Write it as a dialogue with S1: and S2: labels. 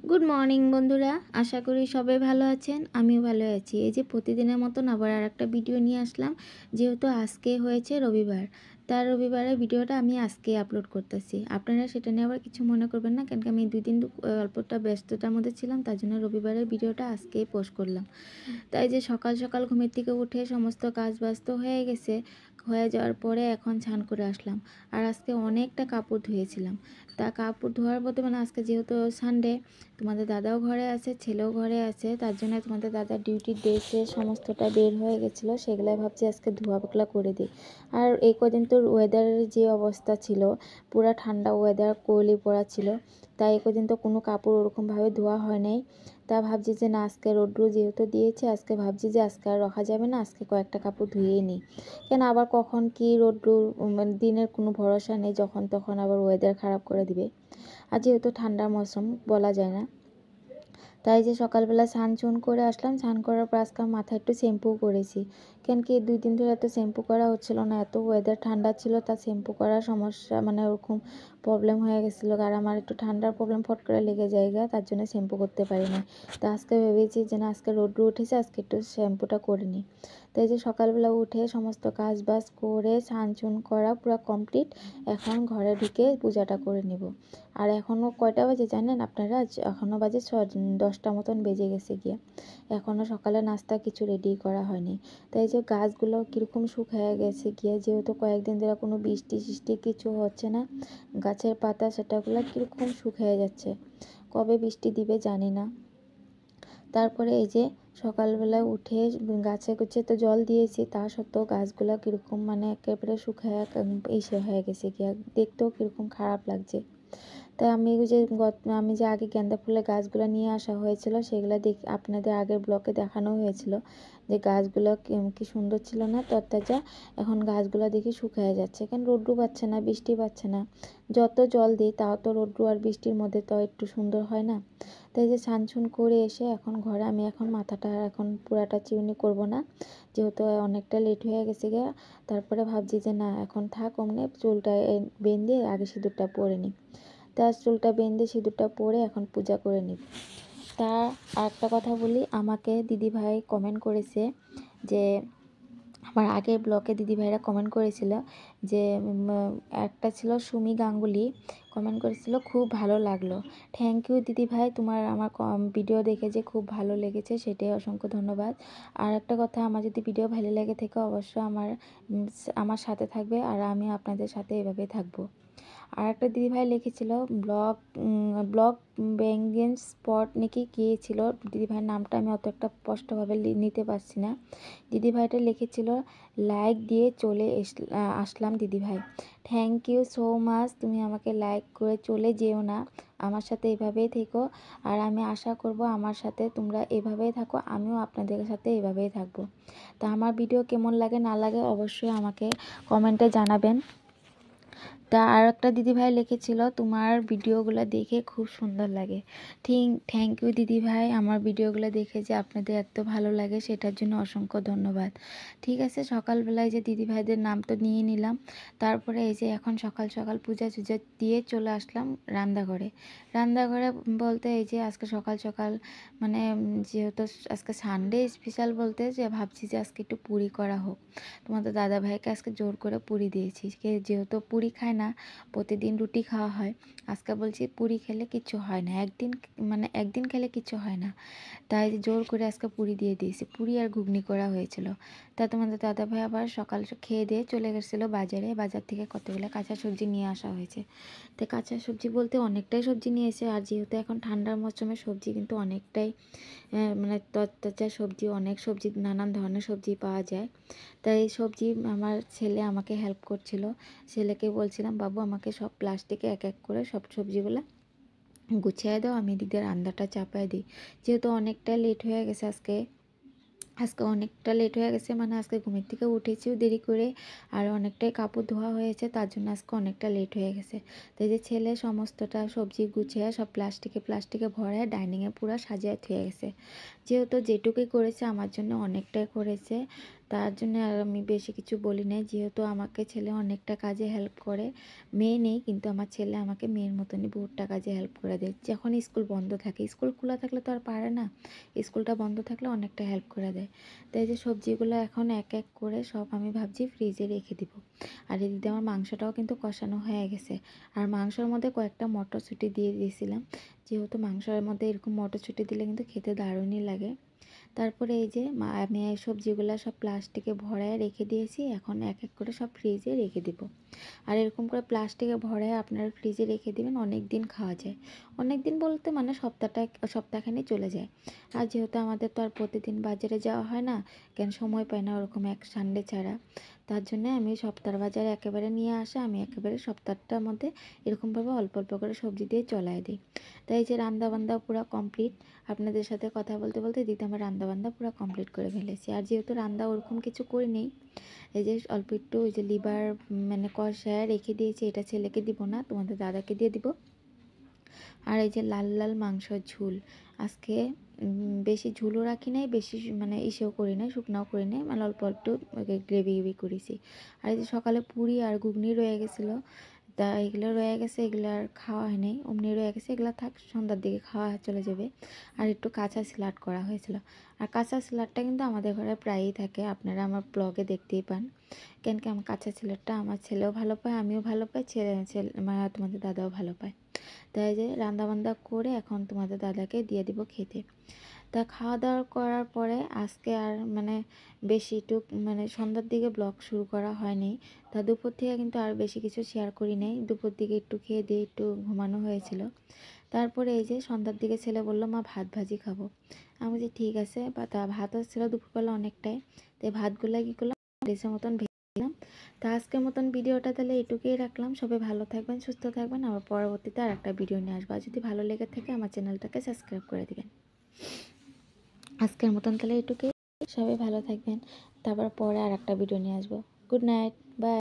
S1: Good morning বন্ধুরা, আশা করি সবাই ভালো আছেন। আমিও ভালো আছি। এই যে প্রতিদিনের মতন আবার আরেকটা ভিডিও নিয়ে আসলাম। যেহেতু আজকে হয়েছে রবিবার, তার রবিবারের ভিডিওটা আমি আজকে আপলোড করতেছি। আপনারা সেটা নিয়ে আবার কিছু মনে করবেন না, কেন কি আমি 2 দিন অল্পটা ব্যস্ততার মধ্যে ছিলাম, তার জন্য রবিবারের ভিডিওটা আজকেই পোস্ট করলাম। তাই যে সকাল সকাল ঘুমের থেকে উঠে সমস্ত কাজ ব্যস্ত হয়ে গেছে। হয়ে যাওয়ার পরে এখন স্নান করে আসলাম। আর আজকে অনেকটা কাপড় ধুয়েছিলাম। তা কাপড় ধোয়ার মধ্যে মানে আজকে যেহেতু সানডে, তোমাদের দাদাও ঘরে আছে, ছেলেও ঘরে আছে, তার জন্য তোমাদের দাদার ডিউটির ড্রেসে সমস্তটা বের হয়ে গেছিলো, সেগুলাই ভাবছি আজকে ধোয়া পাকলা করে দিই। আর এই কদিন তো ওয়েদারের যে অবস্থা ছিল, পুরা ঠান্ডা ওয়েদার, কোহলি পড়া ছিল, তাই এই কদিন তো কোনো কাপড় ওরকমভাবে ধোয়া হয় নাই। তা ভাবছি যে না, আজকে রোদ্রু যেহেতু দিয়েছে, আজকে ভাবছি যে আজকে আর রাখা যাবে না, আজকে কয়েকটা কাপড় ধুয়েই নিই। কেন আবার কখন কি রোদ্রু, মানে দিনের কোনো ভরসা নেই, যখন তখন আবার ওয়েদার খারাপ করে দিবে। আর যেহেতু ঠান্ডার মৌসুম, বলা যায় না। তাই যে সকালবেলা স্নান করে আসলাম। স্নান করার পর আজকে মাথায় একটু শ্যাম্পু করেছি, কেন কি 2 দিন ধরে এত শ্যাম্পু করা হচ্ছিল না, এত ওয়েদার ঠান্ডা ছিল, তা শ্যাম্পু করার সমস্যা মানে ওরকম প্রবলেম হয়ে গেছিলো। আর আমার একটু ঠান্ডার প্রবলেম ফট করে লেগে জায়গা, তার জন্য শ্যাম্পু করতে পারি না। তো আজকে ভেবেছি যে না, আজকে রোদ্র উঠেছে, আজকে একটু শ্যাম্পুটা করে নিই। তাই যে সকালবেলা উঠে সমস্ত কাজ বাজ করে স্নান করা পুরো কমপ্লিট। এখন ঘরে ঢুকে পূজাটা করে নিব। আর এখনও কয়টা বাজে জানেন আপনারা? এখনও বাজে 10টা মতন বেজে গেছে গিয়ে। এখনও সকালে নাস্তা কিছু রেডি করা হয়নি। তাই যে গাছগুলো কীরকম শুকিয়ে গেছে গিয়ে, যেহেতু কয়েকদিন ধরে কোনো বৃষ্টি কিছু হচ্ছে না, গাছের পাতা সেটাগুলো কীরকম শুকিয়ে যাচ্ছে। কবে বৃষ্টি দিবে জানি না। তারপরে এই যে সকালবেলা উঠে গাছে গুছে তো জল দিয়েছি, তা সত্ত্বেও গাছগুলো কীরকম মানে একেবারে শুকিয়ে এসে হয়ে গেছে গিয়া, দেখতেও কীরকম খারাপ লাগছে। তাই আমি যে আগে গাঁদা ফুলের গাছগুলো নিয়ে আসা হয়েছিল, সেগুলো আপনাদের আগের ব্লকে দেখানো হয়েছিল যে গাছগুলো কি সুন্দর ছিল না, তরতাজা। এখন গাছগুলো দেখি শুকিয়ে যাচ্ছে, কেন রোদ্রু পাচ্ছে না, বৃষ্টি পাচ্ছে না। যত জল দিই তাও তো রোদ্রু আর বৃষ্টির মধ্যে তো একটু সুন্দর হয় না। তাই যে স্নান করে এসে এখন ঘরে আমি এখন মাথাটা এখন পুরাটা চিরুনি করব না, যেহেতু অনেকটা লেট হয়ে গেছে গিয়ে। তারপরে ভাবছি যে না, এখন থাক, অমনে চুলটা বেঁধে আগে সিঁদুরটা পরে নিই। তার চুলটা বেঁধে সিঁদুরটা পরে এখন পূজা করে নিব। তা আরেকটা কথা বলি, আমাকে দিদিভাই কমেন্ট করেছে যে, আমার আগের ব্লকে দিদিভাইরা কমেন্ট করেছিল যে একটা ছিল সুমি গাঙ্গুলি, কমেন্ট করেছিল খুব ভালো লাগলো। থ্যাংক ইউ দিদিভাই, তোমার আমার ভিডিও দেখে যে খুব ভালো লেগেছে, সেটাই অসংখ্য ধন্যবাদ। আর একটা কথা, আমার যদি ভিডিও ভালো লেগে থাকে অবশ্যই আমার সাথে থাকবে, আর আমি আপনাদের সাথে এভাবেই থাকবো। আর একটা দিদিভাই লিখেছিল ব্লগ বেঙ্গেন স্পট নাকি কী ছিল, দিদিভাইয়ের নামটা আমি অত একটা স্পষ্টভাবে নিতে পারছি না। দিদিভাইটা লিখেছিল লাইক দিয়ে চলে আসলাম দিদিভাই। থ্যাংক ইউ সো মাচ, তুমি আমাকে লাইক করে চলে যেও না, আমার সাথে এভাবেই থেকো। আর আমি আশা করব আমার সাথে তোমরা এভাবেই থাকো, আমিও আপনাদের সাথে এভাবেই থাকবো। তা আমার ভিডিও কেমন লাগে না লাগে অবশ্যই আমাকে কমেন্টে জানাবেন। তা আর একটা দিদিভাই লিখেছিল তোমার ভিডিওগুলো দেখে খুব সুন্দর লাগে। থ্যাংক ইউ দিদিভাই, আমার ভিডিওগুলো দেখে যে আপনাদের এত ভালো লাগে সেটার জন্য অসংখ্য ধন্যবাদ। ঠিক আছে, সকালবেলায় যে দিদিভাইদের নাম তো নিয়ে নিলাম। তারপরে এই যে এখন সকাল সকাল পূজা টুজা দিয়ে চলে আসলাম রান্নাঘরে। রান্নাঘরে বলতে এই যে আজকে সকাল সকাল মানে যেহেতু আজকে সানডে স্পেশাল, বলতে যে ভাবছি যে আজকে একটু পুরি করা হোক। তোমাদের দাদা ভাইকে আজকে জোর করে পুরি দিয়েছি, যেহেতু পুরি খায় না, প্রতিদিন রুটি খাওয়া হয়। আজকে বলছি পুরি খেলে কিছু হয় না, একদিন খেলে কিছু হয় না, তাই জোর করে আজকে পুরি দিয়ে দিয়েছি। পুরি আর ঘুগনি করা হয়েছিল। তা তোমাদের দাদা ভাই আবার সকাল খেয়ে দিয়ে চলে গেছিলো বাজারে, বাজার থেকে কতগুলো কাঁচা সবজি নিয়ে আসা হয়েছে। তো কাঁচা সবজি বলতে অনেকটাই সবজি নিয়ে এসে, আর যেহেতু এখন ঠান্ডার মৌসুমে সবজি কিন্তু অনেকটাই মানে তরতাজা সবজি, অনেক সবজি, নানান ধরনের সবজি পাওয়া যায়। তাই এই সবজি আমার ছেলে আমাকে হেল্প করছিল। ছেলেকে বলছিলাম বাবু আমাকে সব প্লাস্টিকে এক এক করে সব সবজিগুলো গুছিয়ে দাও, আমি এদিকে রান্নাটা চাপায় দিই। যেহেতু অনেকটা লেট হয়ে গেছে অনেকটা লেট হয়ে গেছে, মানে আজকে ঘুমের থেকে উঠেছিও দেরি করে, আর অনেকটাই কাপড় ধোয়া হয়েছে, তার জন্য আজকে অনেকটা লেট হয়ে গেছে। তাই যে ছেলে সমস্তটা সবজি গুছিয়ে সব প্লাস্টিকে ভরে ডাইনিংয়ে পুরো সাজিয়ে থুয়ে গেছে। যেহেতু যেটুকুই করেছে আমার জন্য অনেকটাই করেছে। তার জন্য আর আমি বেশি কিছু বলি নাই, যেহেতু আমাকে ছেলে অনেকটা কাজে হেল্প করে। মেয়ে নেই, কিন্তু আমার ছেলে আমাকে মেয়ের মতনই বহুতটা কাজে হেল্প করে দেয়। যখন স্কুল বন্ধ থাকে, স্কুল খোলা থাকলে তো আর পারে না, স্কুলটা বন্ধ থাকলে অনেকটা হেল্প করে দেয়। তাই যে সবজিগুলো এখন এক এক করে সব আমি ভাবছি ফ্রিজে রেখে দিব। আর এদিকে আমার মাংসটাও কিন্তু কষানো হয়ে গেছে। আর মাংসের মধ্যে কয়েকটা মটরশুঁটি দিয়ে দিয়েছিলাম, যেহেতু মাংসের মধ্যে এরকম মটরশুঁটি দিলে কিন্তু খেতে দারুণই লাগে। তারপরে এই যে আমি এই সবজিগুলো সব প্লাস্টিকে ভরায় রেখে দিয়েছি, এখন এক এক করে সব ফ্রিজে রেখে দিব। আর এরকম করে প্লাস্টিকে ভরায় আপনারা ফ্রিজে রেখে দিবেন, অনেক দিন খাওয়া যায়। অনেক দিন বলতে মানে সপ্তাহখানি চলে যায়। আর যেহেতু আমাদের তো আর প্রতিদিন বাজারে যাওয়া হয় না, কেন সময় পাই না ওরকম এক সানডে ছাড়া, তার জন্য আমি সপ্তাহ বাজারে একেবারে নিয়ে আসা, আমি একেবারে সপ্তাহটার মধ্যে এরকমভাবে অল্প অল্প করে সবজি দিয়ে চলাই দিই। তাই যে রান্নাবান্না পুরো কমপ্লিট। আপনাদের সাথে কথা বলতে বলতে দিতে আমার রান্নাবান্না পুরো কমপ্লিট করে ফেলেছি। আর যেহেতু রান্না ওরকম কিছু করি নেই, এই যে অল্প একটু ওই যে লিভার মানে কষায় রেখে দিয়েছি, এটা ছেলেকে দিব না, তোমাদের দাদাকে দিয়ে দিব। আর এই যে লাল লাল মাংসর ঝুল, আজকে বেশি ঝুলও রাখি নাই, বেশি মানে ইসেও করি নাই, শুকনাও করি নাই, মানে অল্প একটু গ্রেভি গ্রেভি করেছি। আর এই যে সকালে পুরি আর ঘুগনি রয়ে গেছিলো, তা এগুলো রয়ে গেছে, এগুলো আর খাওয়া হয় নাই, অমনি রয়ে গেছে, এগুলো থাক, সন্ধ্যার দিকে খাওয়া চলে যাবে। আর একটু কাঁচা স্যালাড করা হয়েছিল। আর কাঁচা স্যালাডটা কিন্তু আমাদের ঘরে প্রায়ই থাকে, আপনারা আমার ব্লগে দেখতেই পান। কেন কি আমার কাঁচা স্যালাডটা আমার ছেলেও ভালো পায়, আমিও ভালো পাই, ছেলে তোমাদের দাদাও ভালো পায়। তাই যে রান্নাবান্না করে এখন তোমাদের দাদাকে দিয়ে দিব খেতে। তা খাওয়া দাওয়া করার পরে আজকে আর মানে বেশি একটু মানে সন্ধ্যার দিকে ব্লগ শুরু করা হয়নি। তা দুপুর থেকে কিন্তু আর বেশি কিছু শেয়ার করি নাই, দুপুর দিকে একটু খেয়ে দিয়ে একটু ঘুমানো হয়েছিল। তারপরে এই যে সন্ধ্যার দিকে ছেলে বললো মা ভাত ভাজি খাবো। আমি বলছি ঠিক আছে, বা তা ভাতও ছিল দুপুরবেলা অনেকটাই, তাই ভাতগুলো কী করলাম দেশের মতন ভেজে। তা আজকের মতন ভিডিওটা তাহলে এটুকুই রাখলাম। সবাই ভালো থাকবেন, সুস্থ থাকবেন, আবার পরবর্তীতে আর একটা ভিডিও নিয়ে আসবো। আর যদি ভালো লেগে থাকে আমার চ্যানেলটাকে সাবস্ক্রাইব করে দিবেন। আজকের মতন তাহলে এটুকুই, সবাই ভালো থাকবেন, তারপর পরে আর একটা ভিডিও নিয়ে আসবো। Good night, by.